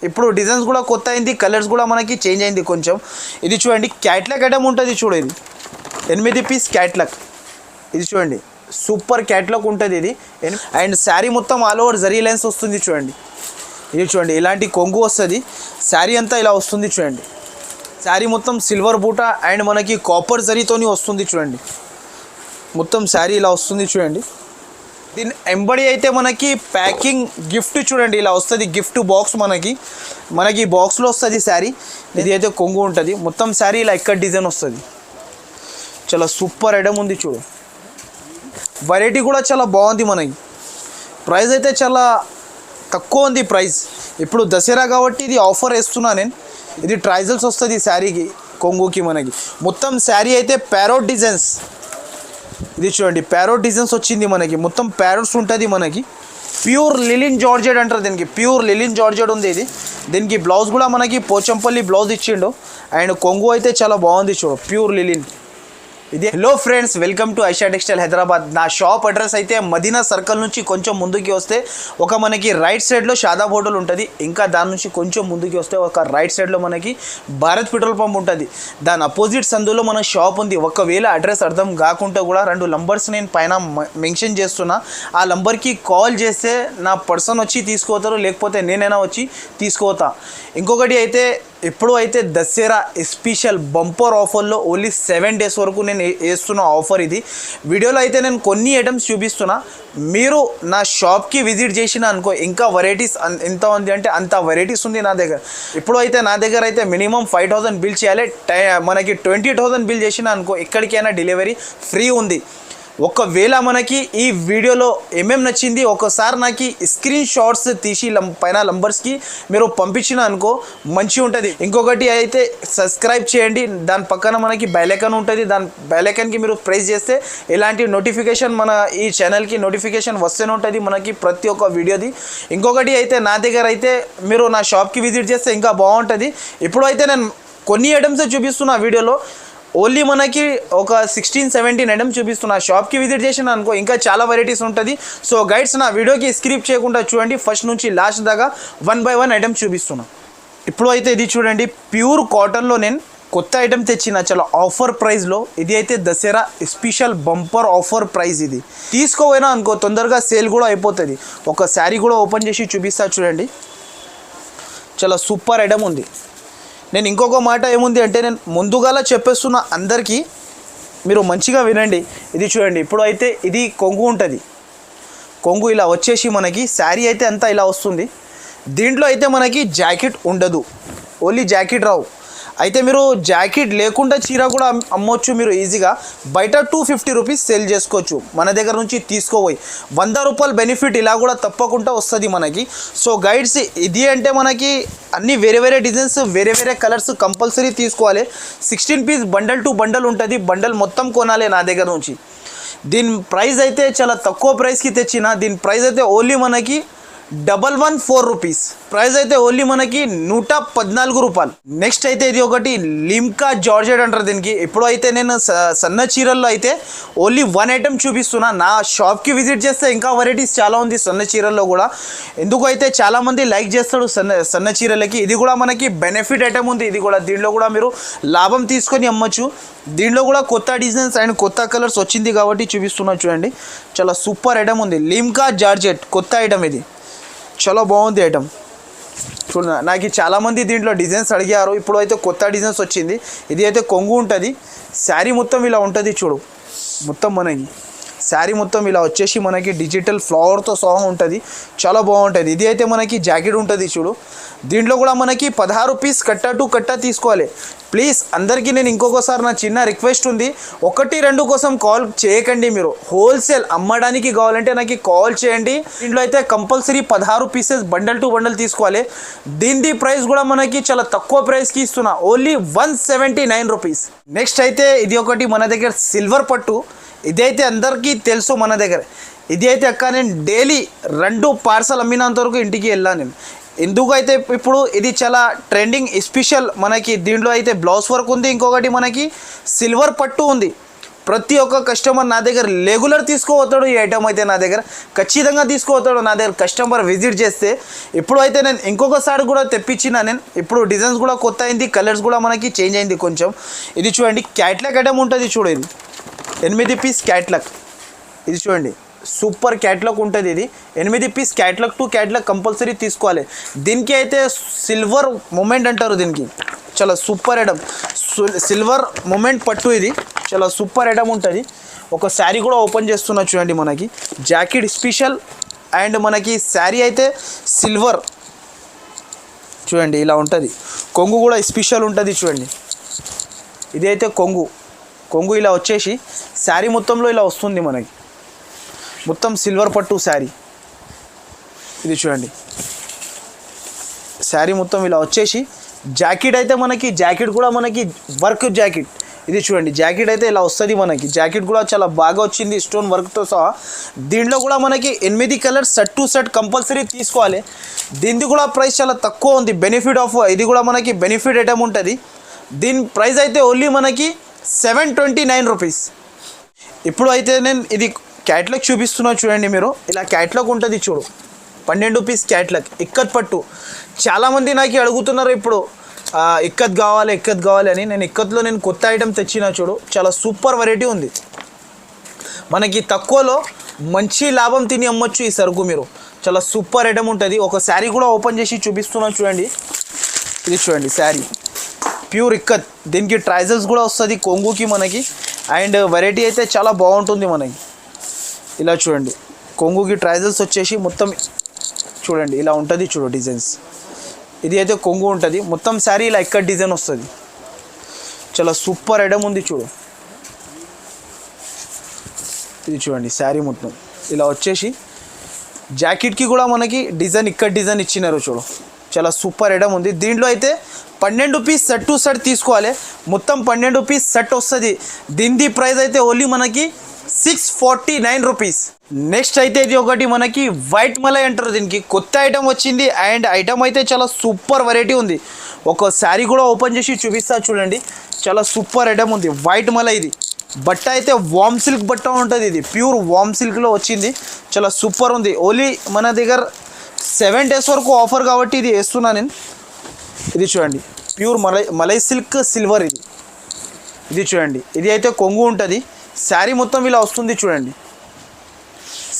ఇప్పుడు డిజైన్స్ కూడా కొత్త అయింది, కలర్స్ కూడా మనకి చేంజ్ అయింది కొంచెం. ఇది చూడండి క్యాట్లాగ్ ఐటమ్ ఉంటుంది చూడు, ఇది 8 పీస్ క్యాట్లాగ్. ఇది చూడండి సూపర్ క్యాట్లాగ్ ఉంటుంది ఇది. అండ్ శారీ మొత్తం ఆల్ ఓవర్ జరీ లైన్స్ వస్తుంది చూడండి. ఇది చూడండి ఇలాంటి కొంగు వస్తుంది, శారీ అంతా ఇలా వస్తుంది చూడండి. శారీ మొత్తం సిల్వర్ బూట అండ్ మనకి కాపర్ జరీతోని వస్తుంది చూడండి. మొత్తం శారీ ఇలా వస్తుంది చూడండి. దీని ఎంబడి అయితే మనకి ప్యాకింగ్ గిఫ్ట్ చూడండి ఇలా వస్తుంది, గిఫ్ట్ బాక్స్ మనకి బాక్స్లో వస్తుంది శారీ. ఇది అయితే కొంగు ఉంటుంది, మొత్తం శారీ ఇలా ఇక్కడ డిజైన్ వస్తుంది. చాలా సూపర్ ఐటమ్ ఉంది చూడు, వెరైటీ కూడా చాలా బాగుంది. మనకి ప్రైస్ అయితే చాలా తక్కువ ఉంది ప్రైస్. ఇప్పుడు దసరా కాబట్టి ఇది ఆఫర్ వేస్తున్నా నేను. ఇది ట్రైజల్స్ వస్తుంది శారీకి, కొంగుకి. మనకి మొత్తం శారీ అయితే ప్యారోట్ డిజైన్స్. ఇది చూడండి ప్యారోట్ డిజైన్స్ వచ్చింది మనకి, మొత్తం ప్యారోట్స్ ఉంటుంది మనకి. ప్యూర్ లిలిన్ జార్జెట్ అంటారు దీనికి, ప్యూర్ లిలిన్ జార్జెట్ ఉంది ఇది. దీనికి బ్లౌజ్ కూడా మనకి పోచంపల్లి బ్లౌజ్ ఇచ్చిండు. అండ్ కొంగు అయితే చాలా బాగుంది చూడు, ప్యూర్ లిలిన్ ఇది. Hello friends, welcome to Aisha textile Hyderabad. నా షాప్ అడ్రస్ అయితే మదీనా సర్కిల్ నుంచి కొంచెం ముందుకి వస్తే ఒక మనకి రైట్ సైడ్లో షాదాబ్ హోటల్ ఉంటుంది. ఇంకా దాని నుంచి కొంచెం ముందుకి వస్తే ఒక రైట్ సైడ్లో మనకి భారత్ పెట్రోల్ పంప్ ఉంటుంది. దాని అపోజిట్ సందులో మన షాప్ ఉంది. ఒకవేళ అడ్రస్ అర్థం కాకుండా కూడా 2 నంబర్స్ నేను పైన మెన్షన్ చేస్తున్నా. ఆ నంబర్కి కాల్ చేస్తే నా పర్సన్ వచ్చి తీసుకోతారు, లేకపోతే నేనైనా వచ్చి తీసుకోతా. ఇంకొకటి అయితే ఇప్పుడు అయితే దసరా స్పెషల్ బంపర్ ఆఫర్లో ఓన్లీ 7 డేస్ వరకు నేను వేస్తున్న ఆఫర్ ఇది. వీడియోలో అయితే నేను కొన్ని ఐటమ్స్ చూపిస్తున్నా. మీరు నా షాప్కి విజిట్ చేసిన అనుకో, ఇంకా వెరైటీస్ ఎంత ఉంది అంటే అంత వెరైటీస్ ఉంది నా దగ్గర. ఇప్పుడు అయితే నా దగ్గర అయితే మినిమం 5000 బిల్ చేయాలి. మనకి 20,000 బిల్ చేసిన అనుకో ఎక్కడికైనా డెలివరీ ఫ్రీ ఉంది. ఒకవేళ మనకి ఈ వీడియోలో ఏమేమి నచ్చింది ఒకసారి నాకు స్క్రీన్ షాట్స్ తీసి పైన నంబర్స్కి మీరు పంపించిన అనుకో మంచిగా ఉంటుంది. ఇంకొకటి అయితే సబ్స్క్రైబ్ చేయండి, దాని పక్కన మనకి బెల్ ఐకాన్ ఉంటుంది. దాని బెల్ ఐకాన్కి మీరు ప్రెస్ చేస్తే ఇలాంటి నోటిఫికేషన్ మన ఈ ఛానల్కి నోటిఫికేషన్ వస్తూనే ఉంటుంది మనకి ప్రతి ఒక్క వీడియోది. ఇంకొకటి అయితే నా దగ్గర అయితే మీరు నా షాప్కి విజిట్ చేస్తే ఇంకా బాగుంటుంది. ఇప్పుడు అయితే నేను కొన్ని ఐటమ్స్ చూపిస్తున్నా వీడియోలో. ఓన్లీ మనకి ఒక 16-17 ఐటమ్స్ చూపిస్తున్నా. షాప్కి విజిట్ చేసిన అనుకో ఇంకా చాలా వెరైటీస్ ఉంటుంది. సో గైడ్స్, నా వీడియోకి స్కిప్ చేయకుండా చూడండి, ఫస్ట్ నుంచి లాస్ట్ దాకా 1 by 1 ఐటమ్స్ చూపిస్తున్నా. ఇప్పుడు అయితే ఇది చూడండి ప్యూర్ కాటన్లో నేను కొత్త ఐటమ్ తెచ్చిన చాలా ఆఫర్ ప్రైస్లో. ఇది అయితే Dasara special bumper offer price. ఇది తీసుకోపోయినా అనుకో తొందరగా సేల్ కూడా అయిపోతుంది. ఒక శారీ కూడా ఓపెన్ చేసి చూపిస్తా చూడండి, చాలా సూపర్ ఐటమ్ ఉంది. నేను ఇంకొక మాట ఏముంది అంటే నేను ముందుగాల చెప్పేస్తున్న అందరికీ మీరు మంచిగా వినండి. ఇది చూడండి ఇప్పుడు అయితే ఇది కొంగు ఉంటుంది. కొంగు ఇలా వచ్చేసి మనకి శారీ అయితే అంతా ఇలా వస్తుంది. దీంట్లో అయితే మనకి జాకెట్ ఉండదు, ఓన్లీ జాకెట్ రావు. అయితే మీరు జాకెట్ లేకుండా చీర కూడా అమ్మొచ్చు మీరు ఈజీగా. బయట 250 రూపీస్ సేల్ చేసుకోవచ్చు. మన దగ్గర నుంచి తీసుకోపోయి 100 రూపాయలు బెనిఫిట్ ఇలా కూడా తప్పకుండా వస్తుంది మనకి. సో గైడ్స్, ఇది అంటే మనకి అన్ని వేరే వేరే డిజైన్స్, వేరే వేరే కలర్స్ కంపల్సరీ తీసుకోవాలి. 16 పీస్ బండల్ టు బండల్ ఉంటుంది. బండల్ మొత్తం కొనాలి నా దగ్గర నుంచి. దీని ప్రైస్ అయితే చాలా తక్కువ ప్రైస్కి తెచ్చిన. దీని ప్రైస్ అయితే ఓన్లీ మనకి 114 రూపీస్. ప్రైస్ అయితే ఓన్లీ మనకి 114 రూపాయలు. నెక్స్ట్ అయితే ఇది ఒకటి లిమ్కా జార్జెట్ అంటారు దీనికి. ఇప్పుడు అయితే నేను సన్న చీరల్లో అయితే ఓన్లీ 1 ఐటమ్ చూపిస్తున్నా. నా షాప్కి విజిట్ చేస్తే ఇంకా వెరైటీస్ చాలా ఉంది సన్న చీరల్లో కూడా. ఎందుకు అయితే చాలామంది లైక్ చేస్తాడు సన్న చీరలకి. ఇది కూడా మనకి బెనిఫిట్ ఐటమ్ ఉంది. ఇది కూడా దీంట్లో కూడా మీరు లాభం తీసుకొని అమ్మచ్చు. దీంట్లో కూడా కొత్త డిజైన్స్ అండ్ కొత్త కలర్స్ వచ్చింది కాబట్టి చూపిస్తున్నా చూడండి. చాలా సూపర్ ఐటమ్ ఉంది, లిమ్కా జార్జెట్ కొత్త ఐటమ్. ఇది చాలా బాగుంది ఐటమ్. చూడండి, నాకు చాలామంది దీంట్లో డిజైన్స్ అడిగారు. ఇప్పుడు అయితే కొత్త డిజైన్స్ వచ్చింది. ఇది అయితే కొంగు ఉంటుంది, శారీ మొత్తం ఇలా ఉంటుంది చూడు. మొత్తం మనకి శారీ మొత్తం ఇలా వచ్చేసి మనకి డిజిటల్ ఫ్లవర్తో సహా ఉంటుంది, చాలా బాగుంటుంది. ఇది అయితే మనకి జాకెట్ ఉంటుంది చూడు. దీంట్లో కూడా మనకి 16 పీస్ కట్ట టు కట్ట తీసుకోవాలి. ప్లీజ్ అందరికీ నేను ఇంకొకసారి నా చిన్న రిక్వెస్ట్ ఉంది, 1-2 కోసం కాల్ చేయకండి. మీరు హోల్సేల్ అమ్మడానికి కావాలంటే నాకు కాల్ చేయండి. దీంట్లో అయితే compulsory 16 pieces bundle to bundle తీసుకోవాలి. దీని ప్రైస్ కూడా మనకి చాలా తక్కువ ప్రైస్కి ఇస్తున్నా, ఓన్లీ 179 రూపీస్. నెక్స్ట్ అయితే ఇది ఒకటి మన దగ్గర సిల్వర్ పట్టు. ఇదైతే అందరికీ తెలుసు మన దగ్గర. ఇది అయితే అక్క నేను డైలీ 2 పార్సల్ అమ్మినంత వరకు ఇంటికి వెళ్ళాను నేను. ఎందుకైతే ఇప్పుడు ఇది చాలా ట్రెండింగ్ స్పెషల్. మనకి దీంట్లో అయితే బ్లౌజ్ వర్క్ ఉంది, ఇంకొకటి మనకి సిల్వర్ పట్టు ఉంది. ప్రతి ఒక్క కస్టమర్ నా దగ్గర రెగ్యులర్ తీసుకోవతాడు. ఈ ఐటమ్ అయితే నా దగ్గర ఖచ్చితంగా తీసుకోవతాడు. నా దగ్గర కస్టమర్ విజిట్ చేస్తే ఇప్పుడు అయితే నేను ఇంకొకసారి కూడా తెప్పించిన. నేను ఇప్పుడు డిజైన్స్ కూడా కొత్త అయింది, కలర్స్ కూడా మనకి చేంజ్ అయింది కొంచెం. ఇది చూడండి క్యాట్లాగ్ ఐటమ్ ఉంటుంది చూడు. ఇది 8 పీస్ క్యాట్లాగ్. ఇది చూడండి సూపర్ క్యాట్లాగ్ ఉంటుంది. ఇది 8 piece catalogue to catalogue compulsory తీసుకోవాలి. దీనికి అయితే సిల్వర్ మూమెంట్ అంటారు. దీనికి చాలా సూపర్ ఐటమ్, సిల్వర్ మూమెంట్ పట్టు. ఇది చాలా సూపర్ ఐటమ్ ఉంటుంది. ఒక శారీ కూడా ఓపెన్ చేస్తున్నా చూడండి. మనకి జాకెట్ స్పెషల్ అండ్ మనకి శారీ అయితే సిల్వర్ చూడండి ఇలా ఉంటుంది. కొంగు కూడా స్పెషల్ ఉంటుంది చూడండి. ఇది అయితే కొంగు ఇలా వచ్చేసి శారీ మొత్తంలో ఇలా వస్తుంది మనకి. మొత్తం సిల్వర్ పట్టు శారీ. ఇది చూడండి శారీ మొత్తం ఇలా వచ్చేసి జాకెట్ అయితే మనకి జాకెట్ కూడా మనకి వర్క్ జాకెట్. ఇది చూడండి జాకెట్ అయితే ఇలా వస్తుంది మనకి. జాకెట్ కూడా చాలా బాగా వచ్చింది స్టోన్ వర్క్తో సహా. దీంట్లో కూడా మనకి 8 colours set to set compulsory తీసుకోవాలి. దీనిది కూడా ప్రైస్ చాలా తక్కువ ఉంది. బెనిఫిట్ ఆఫ్ ఇది కూడా మనకి బెనిఫిట్ ఐటమ్ ఉంటుంది. దీని ప్రైస్ అయితే ఓన్లీ మనకి 729 రూపీస్. ఇప్పుడు అయితే నేను ఇది క్యాట్లాగ్ చూపిస్తున్నా చూడండి. మీరు ఇలా క్యాట్లాగ్ ఉంటుంది చూడు. 12 పీస్ క్యాట్లాగ్ ఇక్కత్ పట్టు. చాలామంది నాకు అడుగుతున్నారు ఇప్పుడు ఇక్కత్ కావాలి అని. నేను ఇక్కత్లో నేను కొత్త ఐటమ్ తెచ్చిన చూడు. చాలా సూపర్ వెరైటీ ఉంది. మనకి తక్కువలో మంచి లాభం తిని అమ్మొచ్చు ఈ సరుకు మీరు. చాలా సూపర్ ఐటమ్ ఉంటుంది. ఒక శారీ కూడా ఓపెన్ చేసి చూపిస్తున్నా చూడండి. ఇది చూడండి శారీ ప్యూర్ ఇక్కత్. దీనికి ట్రైజల్స్ కూడా వస్తుంది కొంగుకి మనకి. అండ్ వెరైటీ అయితే చాలా బాగుంటుంది మనకి. ఇలా చూడండి కొంగుకి ట్రైజల్స్ వచ్చేసి మొత్తం చూడండి ఇలా ఉంటుంది చూడు డిజైన్స్. ఇది అయితే కొంగు ఉంటుంది. మొత్తం శారీ ఇలా ఇక్కడ డిజైన్ వస్తుంది. చాలా సూపర్ ఐటమ్ ఉంది చూడు. ఇది చూడండి శారీ మొత్తం ఇలా వచ్చేసి జాకెట్కి కూడా మనకి డిజైన్ ఇక్కడ డిజైన్ ఇచ్చినారు చూడు. చాలా సూపర్ ఐటమ్ ఉంది. దీంట్లో అయితే 12 పీస్ సెట్ టు సెట్ తీసుకోవాలి. మొత్తం 12 పీస్ సెట్ వస్తుంది. దీని ప్రైస్ అయితే ఓన్లీ మనకి 649 రూపీస్. నెక్స్ట్ అయితే ఇది ఒకటి మనకి వైట్ మలై అంటారు. దీనికి కొత్త ఐటమ్ వచ్చింది. అండ్ ఐటమ్ అయితే చాలా సూపర్ వెరైటీ ఉంది. ఒక శారీ కూడా ఓపెన్ చేసి చూపిస్తా చూడండి. చాలా సూపర్ ఐటమ్ ఉంది వైట్ మలై. ఇది బట్ట అయితే వామ్ సిల్క్ బట్ట ఉంటుంది. ఇది ప్యూర్ వామ్ సిల్క్లో వచ్చింది. చాలా సూపర్ ఉంది. ఓన్లీ మన దగ్గర 7 days వరకు ఆఫర్ కాబట్టి ఇది వేస్తున్నా నేను. ఇది చూడండి ప్యూర్ మలై సిల్క్ సిల్వర్. ఇది చూడండి ఇది అయితే కొంగు ఉంటుంది. శారీ మొత్తం ఇలా వస్తుంది చూడండి.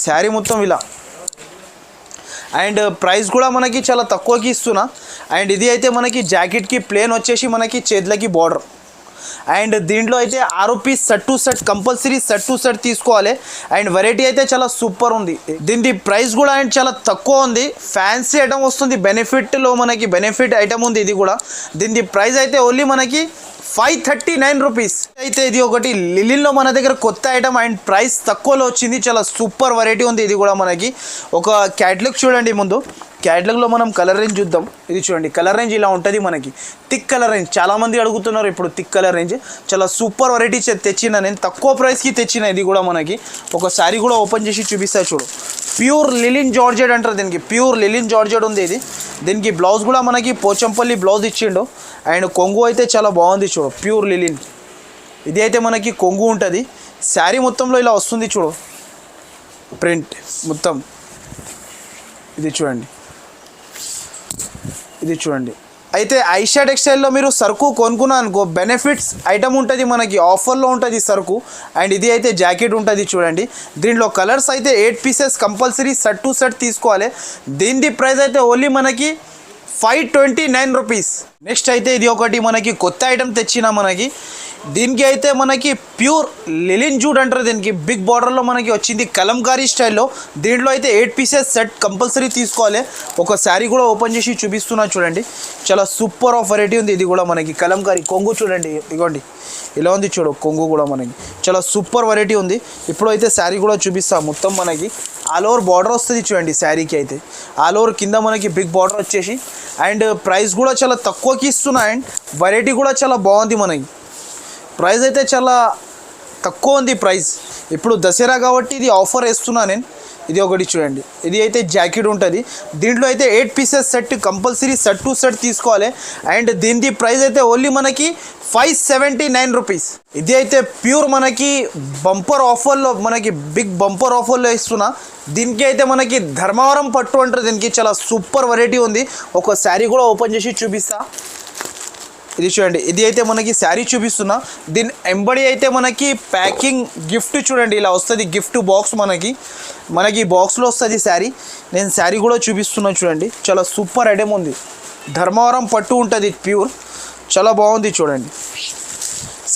శారీ మొత్తం ఇలా. అండ్ ప్రైస్ కూడా మనకి చాలా తక్కువకి ఇస్తున్నా. అండ్ ఇది అయితే మనకి జాకెట్కి ప్లేన్ వచ్చేసి మనకి చేతులకి బార్డర్. అండ్ దీంట్లో అయితే 6 piece set to set compulsory set to set తీసుకోవాలి. అండ్ వెరైటీ అయితే చాలా సూపర్ ఉంది. దీని ప్రైస్ కూడా అండ్ చాలా తక్కువ ఉంది. ఫ్యాన్సీ ఐటమ్ వస్తుంది. బెనిఫిట్లో మనకి బెనిఫిట్ ఐటమ్ ఉంది. ఇది కూడా దీని ప్రైస్ అయితే ఓన్లీ మనకి 539 రూపీస్. అయితే ఇది ఒకటి లిలిన్లో మన దగ్గర కొత్త ఐటమ్ అండ్ ప్రైస్ తక్కువలో వచ్చింది. చాలా సూపర్ వెరైటీ ఉంది. ఇది కూడా మనకి ఒక క్యాట్లాగ్ చూడండి. ముందు క్యాట్లాగ్లో మనం కలర్ రేంజ్ చూద్దాం. ఇది చూడండి కలర్ రేంజ్ ఇలా ఉంటుంది మనకి. థిక్ కలర్ రేంజ్ చాలామంది అడుగుతున్నారు ఇప్పుడు. థిక్ కలర్ రేంజ్ చాలా సూపర్ వెరైటీ తెచ్చిన నేను. తక్కువ ప్రైస్కి తెచ్చిన. ఇది కూడా మనకి ఒక శారీ కూడా ఓపెన్ చేసి చూపిస్తా చూడు. ప్యూర్ లిలిన్ జార్జెట్ అంటారు దీనికి. ప్యూర్ లిలిన్ జార్జెట్ ఉంది ఇది. దీనికి బ్లౌజ్ కూడా మనకి పోచంపల్లి బ్లౌజ్ ఇచ్చిండు. అండ్ కొంగు అయితే చాలా బాగుంది చూడు. ప్యూర్ లిలిన్. ఇది అయితే మనకి కొంగు ఉంటుంది. శారీ మొత్తంలో ఇలా వస్తుంది చూడు ప్రింట్ మొత్తం. ఇది చూడండి అయితే ఐషా టెక్స్టైల్లో మీరు సరుకు కొనుక్కున్నా అనుకో బెనిఫిట్స్ ఐటమ్ ఉంటుంది మనకి. ఆఫర్లో ఉంటుంది సరుకు. అండ్ ఇది అయితే జాకెట్ ఉంటుంది చూడండి. దీంట్లో కలర్స్ అయితే 8 pieces compulsory set to set తీసుకోవాలి. దీని ప్రైస్ అయితే ఓన్లీ మనకి 529 రూపీస్. నెక్స్ట్ అయితే ఇది ఒకటి మనకి కొత్త ఐటమ్ తెచ్చిన మనకి. దీనికి అయితే మనకి ప్యూర్ లిలిన్ జూట్ అంటారు. దీనికి బిగ్ బార్డర్లో మనకి వచ్చింది కలంకారీ స్టైల్లో. దీంట్లో అయితే 8 పీసెస్ సెట్ కంపల్సరీ తీసుకోవాలి. ఒక శారీ కూడా ఓపెన్ చేసి చూపిస్తున్నా చూడండి. చాలా సూపర్ ఆఫ్ వెరైటీ ఉంది. ఇది కూడా మనకి కలంకారీ కొంగు చూడండి. ఇదిగోండి ఇలా ఉంది చూడు కొంగు కూడా మనకి. చాలా సూపర్ వెరైటీ ఉంది. ఇప్పుడు అయితే శారీ కూడా చూపిస్తాం. మొత్తం మనకి ఆల్ ఓవర్ బార్డర్ వస్తుంది చూడండి శారీకి అయితే. ఆల్ ఓవర్ కింద మనకి బిగ్ బార్డర్ వచ్చేసి. అండ్ ప్రైస్ కూడా చాలా తక్కువకి ఇస్తున్నా. అండ్ వెరైటీ కూడా చాలా బాగుంది మనకి. ప్రైస్ అయితే చాలా తక్కువ ఉంది ప్రైస్. ఇప్పుడు దసరా కాబట్టి ఇది ఆఫర్ వేస్తున్నా నేను. ఇది ఒకటి చూడండి, ఇది అయితే జాకెట్ ఉంటుంది. దీంట్లో అయితే 8 pieces set compulsory set to set తీసుకోవాలి. అండ్ దీని ప్రైస్ అయితే ఓన్లీ మనకి 579 రూపీస్. ఇది అయితే ప్యూర్ మనకి బంపర్ ఆఫర్లో, మనకి బిగ్ బంపర్ ఆఫర్లో ఇస్తున్నా. దీనికి అయితే మనకి ధర్మవరం పట్టు అంటారు. దీనికి చాలా సూపర్ వెరైటీ ఉంది. ఒక శారీ కూడా ఓపెన్ చేసి చూపిస్తా. ఇది చూడండి, ఇది అయితే మనకి శారీ చూపిస్తున్నా. దీని ఎంబడి అయితే మనకి ప్యాకింగ్ గిఫ్ట్ చూడండి ఇలా వస్తుంది. గిఫ్ట్ బాక్స్ మనకి బాక్స్లో వస్తుంది శారీ. నేను శారీ కూడా చూపిస్తున్నా చూడండి. చాలా సూపర్ ఐటమ్ ఉంది. ధర్మవరం పట్టు ఉంటుంది ప్యూర్, చాలా బాగుంది చూడండి.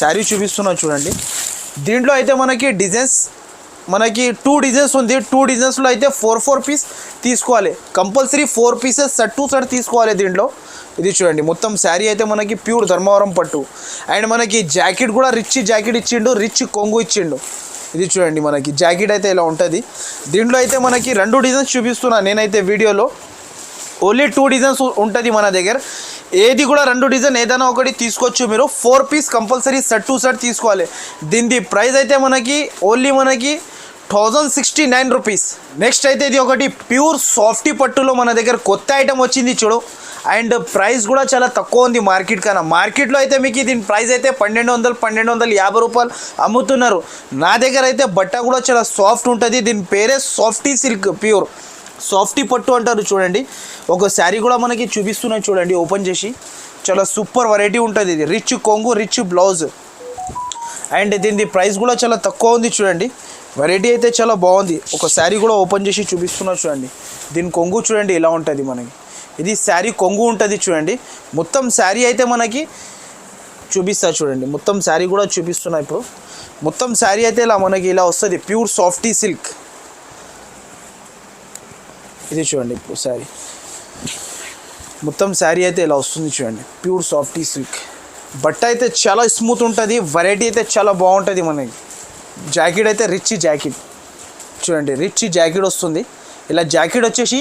శారీ చూపిస్తున్నా చూడండి. దీంట్లో అయితే మనకి డిజైన్స్, మనకి 2 డిజైన్స్ ఉంది. 2 డిజైన్స్లో అయితే 4 పీస్ తీసుకోవాలి. Compulsory 4 pieces set to set తీసుకోవాలి దీంట్లో. ఇది చూడండి, మొత్తం శారీ అయితే మనకి ప్యూర్ ధర్మవరం పట్టు. అండ్ మనకి జాకెట్ కూడా రిచ్ జాకెట్ ఇచ్చిండు, రిచ్ కొంగు ఇచ్చిండు. ఇది చూడండి, మనకి జాకెట్ అయితే ఇలా ఉంటుంది. దీంట్లో అయితే మనకి 2 డిజైన్స్ చూపిస్తున్నాను నేనైతే వీడియోలో. ఓన్లీ 2 డిజైన్స్ ఉంటుంది మన దగ్గర. ఏది కూడా 2 డిజైన్ ఏదైనా ఒకటి తీసుకోవచ్చు మీరు. 4 piece compulsory set to set తీసుకోవాలి. దీని ప్రైస్ అయితే మనకి ఓన్లీ మనకి 1069 రూపీస్. నెక్స్ట్ అయితే ఇది ఒకటి ప్యూర్ సాఫ్టీ పట్టులో మన దగ్గర కొత్త ఐటమ్ వచ్చింది చూడు. అండ్ ప్రైస్ కూడా చాలా తక్కువ ఉంది మార్కెట్ కన్నా. మార్కెట్లో అయితే మీకు దీని ప్రైస్ అయితే 1250 రూపాయలు అమ్ముతున్నారు. నా దగ్గర అయితే బట్ట కూడా చాలా సాఫ్ట్ ఉంటుంది. దీని పేరే సాఫ్టీ సిల్క్, ప్యూర్ సాఫ్టీ పట్టు అంటారు చూడండి. ఒక శారీ కూడా మనకి చూపిస్తున్నాయి చూడండి ఓపెన్ చేసి. చాలా సూపర్ వెరైటీ ఉంటుంది. ఇది రిచ్ కొంగు, రిచ్ బ్లౌజ్. అండ్ దీని ప్రైస్ కూడా చాలా తక్కువ ఉంది చూడండి. వెరైటీ అయితే చాలా బాగుంది. ఒక శారీ కూడా ఓపెన్ చేసి చూపిస్తున్నా చూడండి. దీని కొంగు చూడండి ఇలా ఉంటుంది మనకి. ఇది శారీ కొంగు ఉంటుంది చూడండి. మొత్తం శారీ అయితే మనకి చూపిస్తా చూడండి. మొత్తం శారీ కూడా చూపిస్తున్నా ఇప్పుడు. మొత్తం శారీ అయితే ఇలా మనకి ఇలా వస్తుంది ప్యూర్ సాఫ్టీ సిల్క్. ఇది చూడండి ఇప్పుడు శారీ, మొత్తం శారీ అయితే ఇలా వస్తుంది చూడండి. Pure softy silk. బట్ట అయితే చాలా స్మూత్ ఉంటుంది. వెరైటీ అయితే చాలా బాగుంటుంది మనకి. జాకెట్ అయితే రిచ్ జాకెట్ చూడండి, రిచ్ జాకెట్ వస్తుంది. ఇలా జాకెట్ వచ్చేసి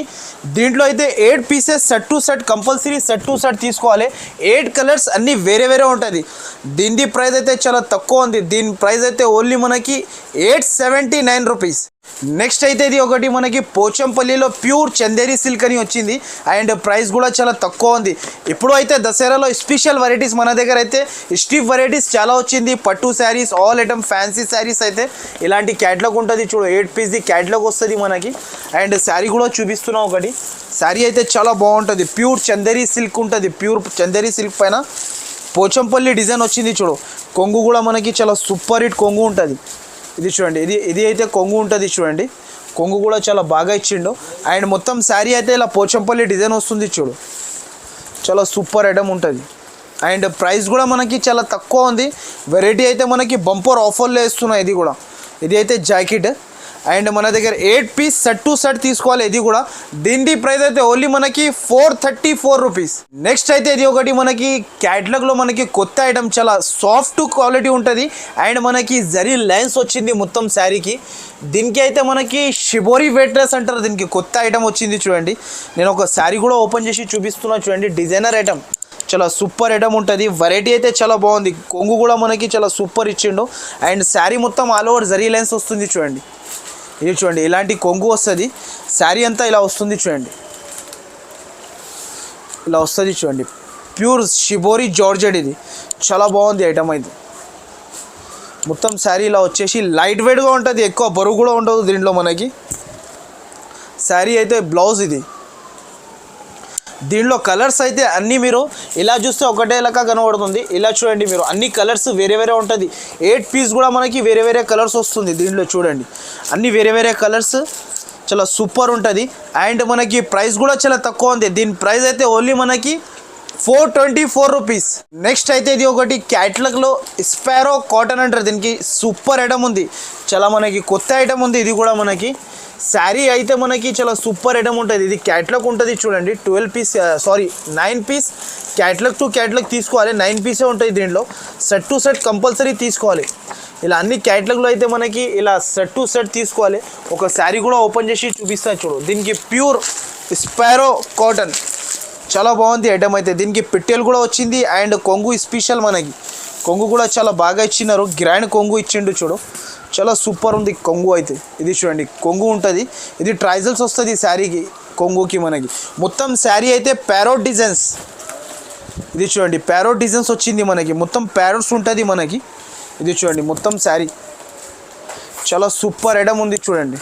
దీంట్లో అయితే 8 pieces set to set compulsory set to set తీసుకోవాలి. 8 కలర్స్ అన్నీ వేరే వేరే ఉంటుంది. దీని ప్రైస్ అయితే చాలా తక్కువ ఉంది. దీని ప్రైస్ అయితే ఓన్లీ మనకి 879 రూపీస్. నెక్స్ట్ అయితే ఇది ఒకటి మనకి పోచంపల్లిలో ప్యూర్ చందేరి సిల్క్ అని వచ్చింది. అండ్ ప్రైస్ కూడా చాలా తక్కువ ఉంది. ఇప్పుడు అయితే దసరాలో స్పెషల్ వెరైటీస్ మన దగ్గర అయితే స్టిఫ్ వెరైటీస్ చాలా వచ్చింది. పట్టు saris, all item fancy saris అయితే ఇలాంటి క్యాట్లాగ్ ఉంటుంది చూడు. 8 పీస్ది క్యాట్లాగ్ వస్తుంది మనకి. అండ్ శారీ కూడా చూపిస్తున్నాం ఒకటి. శారీ అయితే చాలా బాగుంటుంది. ప్యూర్ చందేరి సిల్క్ ఉంటుంది. ప్యూర్ చందేరి సిల్క్ పైన పోచంపల్లి డిజైన్ వచ్చింది చూడు. కొంగు కూడా మనకి చాలా సూపర్ హిట్ కొంగు ఉంటుంది. ఇది చూడండి, ఇది అయితే కొంగు ఉంటుంది చూడండి. కొంగు కూడా చాలా బాగా ఇచ్చిండు. అండ్ మొత్తం శారీ అయితే ఇలా పోచంపల్లి డిజైన్ వస్తుంది చూడు. చాలా సూపర్ ఐటమ్ ఉంటుంది. అండ్ ప్రైస్ కూడా మనకి చాలా తక్కువ ఉంది. వెరైటీ అయితే మనకి బంపర్ ఆఫర్లో ఇస్తున్నాయి. ఇది అయితే జాకెట్. అండ్ మన దగ్గర 8 పీస్ సెట్ టు సెట్ తీసుకోవాలి. ఇది కూడా దీని ప్రైస్ అయితే ఓన్లీ మనకి 434 రూపీస్. నెక్స్ట్ అయితే ఇది ఒకటి మనకి క్యాట్లాగ్లో మనకి కొత్త ఐటమ్, చాలా సాఫ్ట్ క్వాలిటీ ఉంటుంది. అండ్ మనకి జరీ లైన్స్ వచ్చింది మొత్తం శారీకి. దీనికి అయితే మనకి షిబోరి వెయిట్లెస్ అంటారు. దీనికి కొత్త ఐటమ్ వచ్చింది చూడండి. నేను ఒక శారీ కూడా ఓపెన్ చేసి చూపిస్తున్నా చూడండి. డిజైనర్ ఐటమ్, చాలా సూపర్ ఐటమ్ ఉంటుంది. వెరైటీ అయితే చాలా బాగుంది. కొంగు కూడా మనకి చాలా సూపర్ ఇచ్చిండు. అండ్ శారీ మొత్తం ఆల్ ఓవర్ జరీ లైన్స్ వస్తుంది చూడండి. ఇది చూడండి, ఇలాంటి కొంగు వస్తుంది. శారీ అంతా ఇలా వస్తుంది చూడండి. ఇలా వస్తుంది చూడండి. Pure shibori georgette. ఇది చాలా బాగుంది ఐటమ్ అయితే. మొత్తం శారీ ఇలా వచ్చేసి లైట్ వెయిట్గా ఉంటుంది. ఎక్కువ బరువు కూడా ఉండదు దీంట్లో మనకి. శారీ అయితే బ్లౌజ్. ఇది దీంట్లో కలర్స్ అయితే అన్నీ మీరు ఇలా చూస్తే ఒకటే లెక్క కనబడుతుంది. ఇలా చూడండి మీరు, అన్ని కలర్స్ వేరే వేరే ఉంటుంది. 8 పీస్ కూడా మనకి వేరే వేరే కలర్స్ వస్తుంది దీంట్లో చూడండి. అన్ని వేరే వేరే కలర్స్, చాలా సూపర్ ఉంటుంది. అండ్ మనకి ప్రైస్ కూడా చాలా తక్కువ ఉంది. దీని ప్రైస్ అయితే ఓన్లీ మనకి 424 రూపీస్. నెక్స్ట్ అయితే ఇది ఒకటి క్యాట్లాగ్లో స్పారో కాటన్ అంటారు. దీనికి సూపర్ ఐటమ్ ఉంది. చాలా మనకి కొత్త ఐటమ్ ఉంది. ఇది కూడా మనకి శారీ అయితే మనకి చాలా సూపర్ ఐటమ్ ఉంటుంది. ఇది క్యాట్లాగ్ ఉంటుంది చూడండి. 9 పీస్ క్యాట్లాగ్ టు క్యాట్లాగ్ తీసుకోవాలి. 9 పీసే ఉంటాయి దీంట్లో. సెట్ టు సెట్ కంపల్సరీ తీసుకోవాలి. ఇలా అన్ని క్యాట్లాగ్లో అయితే మనకి ఇలా సెట్ టు సెట్ తీసుకోవాలి. ఒక శారీ కూడా ఓపెన్ చేసి చూపిస్తాను చూడు. దీనికి ప్యూర్ స్పారో కాటన్, చాలా బాగుంది ఐటమ్ అయితే. దీనికి పిట్టెలు కూడా వచ్చింది. అండ్ కొంగు స్పెషల్, మనకి కొంగు కూడా చాలా బాగా ఇచ్చినారు. గ్రాండ్ కొంగు ఇచ్చిండు చూడు. చాలా సూపర్ ఉంది కొంగు అయితే. ఇది చూడండి కొంగు ఉంటుంది, ఇది ట్రైజల్స్ వస్తుంది శారీకి కొంగుకి మనకి. మొత్తం శారీ అయితే ప్యారోట్ డిజైన్స్. ఇది చూడండి ప్యారోట్ డిజైన్స్ వచ్చింది మనకి, మొత్తం ప్యారోట్స్ ఉంటుంది మనకి. ఇది చూడండి మొత్తం శారీ చాలా సూపర్ ఐటమ్ ఉంది చూడండి.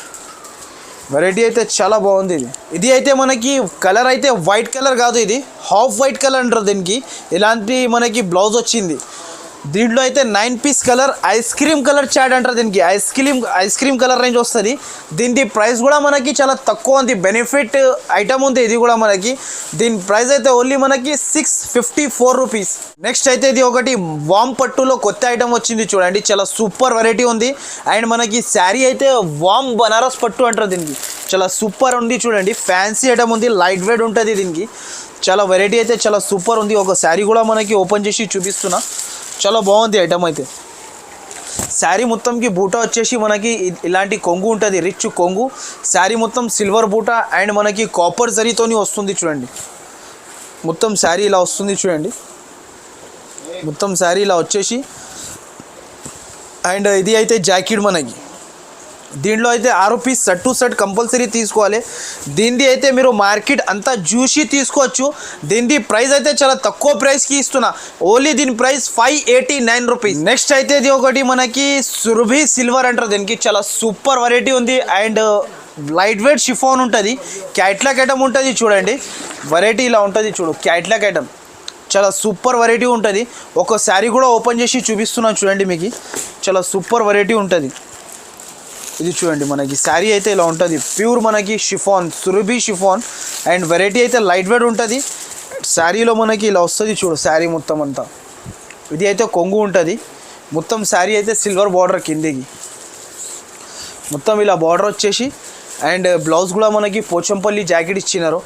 వెరైటీ అయితే చాలా బాగుంది. ఇది అయితే మనకి కలర్ అయితే వైట్ కలర్ కాదు, ఇది హాఫ్ వైట్ కలర్ అంటారు దీనికి. ఇలాంటి మనకి బ్లౌజ్ వచ్చింది. దీంట్లో అయితే 9 piece colour ice cream colour chart అంటారు దీనికి. ఐస్ క్రీమ్ కలర్ రేంజ్ వస్తుంది. దీని ప్రైస్ కూడా మనకి చాలా తక్కువ ఉంది, బెనిఫిట్ ఐటమ్ ఉంది ఇది కూడా మనకి. దీని ప్రైస్ అయితే ఓన్లీ మనకి 654 రూపీస్. నెక్స్ట్ అయితే ఇది ఒకటి వామ్ పట్టులో కొత్త ఐటమ్ వచ్చింది చూడండి, చాలా సూపర్ వెరైటీ ఉంది. అండ్ మనకి శారీ అయితే వామ్ బనారస్ పట్టు అంటారు దీనికి. చాలా సూపర్ ఉంది చూడండి, ఫ్యాన్సీ ఐటమ్ ఉంది, లైట్ వెయిట్ ఉంటుంది దీనికి. చాలా వెరైటీ అయితే చాలా సూపర్ ఉంది. ఒక శారీ కూడా మనకి ఓపెన్ చేసి చూపిస్తున్నా, చాలా బాగుంది ఐటమ్ అయితే. శారీ మొత్తంకి బూటా వచ్చేసి మనకి ఇలాంటి కొంగు ఉంటుంది, రిచ్ కొంగు. శారీ మొత్తం సిల్వర్ బూటా అండ్ మనకి కాపర్ జరీతోని వస్తుంది చూడండి. మొత్తం శారీ ఇలా వస్తుంది చూడండి, మొత్తం శారీ ఇలా వచ్చేసి. అండ్ ఇది అయితే జాకెట్ మనకి. దీంట్లో అయితే 6 piece set to set compulsory తీసుకోవాలి. దీనిది అయితే మీరు మార్కెట్ అంతా చూసి తీసుకోవచ్చు. దీనిది ప్రైస్ అయితే చాలా తక్కువ ప్రైస్కి ఇస్తున్నా, ఓన్లీ దీని ప్రైస్ 589 రూపీస్. నెక్స్ట్ అయితే ఇది ఒకటి మనకి సురభి సిల్వర్ అంటారు దీనికి. చాలా సూపర్ వెరైటీ ఉంది అండ్ లైట్ వెయిట్ షిఫాన్ ఉంటుంది, క్యాట్లాక్ ఐటమ్ ఉంటుంది చూడండి. వెరైటీ ఇలా ఉంటుంది చూడు, క్యాట్లాక్ ఐటమ్ చాలా సూపర్ వెరైటీ ఉంటుంది. ఒక శారీ కూడా ఓపెన్ చేసి చూపిస్తున్నాను చూడండి మీకు, చాలా సూపర్ వెరైటీ ఉంటుంది. ఇది చూడండి మనకి శారీ అయితే ఇలా ఉంటుంది, ప్యూర్ మనకి chiffon, Surabhi chiffon. And variety అయితే లైట్ వెయిట్ ఉంటుంది. శారీలో మనకి ఇలా వస్తుంది చూడు శారీ మొత్తం అంతా. ఇది అయితే కొంగు ఉంటుంది. మొత్తం శారీ అయితే సిల్వర్ బార్డర్ కిందికి మొత్తం ఇలా బార్డర్ వచ్చేసి. అండ్ బ్లౌజ్ కూడా మనకి పోచంపల్లి జాకెట్ ఇచ్చినారు.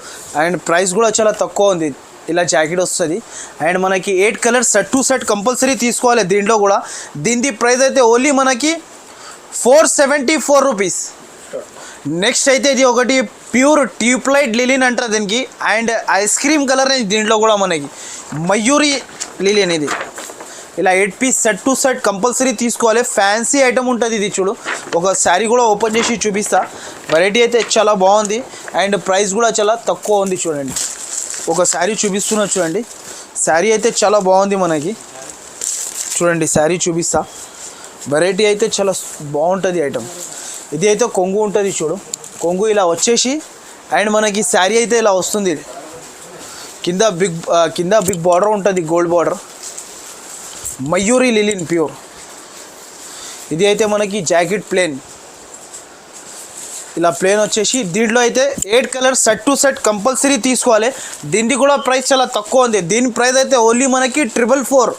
అండ్ ప్రైస్ కూడా చాలా తక్కువ ఉంది, ఇలా జాకెట్ వస్తుంది. అండ్ మనకి 8 colours set to set compulsory తీసుకోవాలి దీంట్లో కూడా. దీని ప్రైస్ అయితే ఓన్లీ మనకి 474 రూపీస్. నెక్స్ట్ అయితే ఇది ఒకటి ప్యూర్ ట్యూబ్లైట్ లిలిన్ అంటారు దీనికి. అండ్ ఐస్ క్రీమ్ కలర్ దీంట్లో కూడా మనకి మయూరి లిలిన్. ఇది ఇలా 8 piece set to set compulsory తీసుకోవాలి, ఫ్యాన్సీ ఐటమ్ ఉంటుంది ఇది చూడు. ఒక శారీ కూడా ఓపెన్ చేసి చూపిస్తా. వెరైటీ అయితే చాలా బాగుంది అండ్ ప్రైస్ కూడా చాలా తక్కువ ఉంది చూడండి. ఒక శారీ చూపిస్తున్నా చూడండి, శారీ అయితే చాలా బాగుంది మనకి చూడండి. శారీ చూపిస్తా, వెరైటీ అయితే చాలా బాగుంటుంది ఐటమ్. ఇది అయితే కొంగు ఉంటుంది చూడు, కొంగు ఇలా వచ్చేసి. అండ్ మనకి శారీ అయితే ఇలా వస్తుంది, కింద బిగ్ బార్డర్ ఉంటుంది, గోల్డ్ బార్డర్, మయూరి లిలిన్ ప్యూర్. ఇది అయితే మనకి జాకెట్ ప్లేన్, ఇలా ప్లేన్ వచ్చేసి. దీంట్లో అయితే 8 colours set to set compulsory తీసుకోవాలి. దీనికి కూడా ప్రైస్ చాలా తక్కువ ఉంది. దీని ప్రైస్ అయితే ఓన్లీ మనకి 444.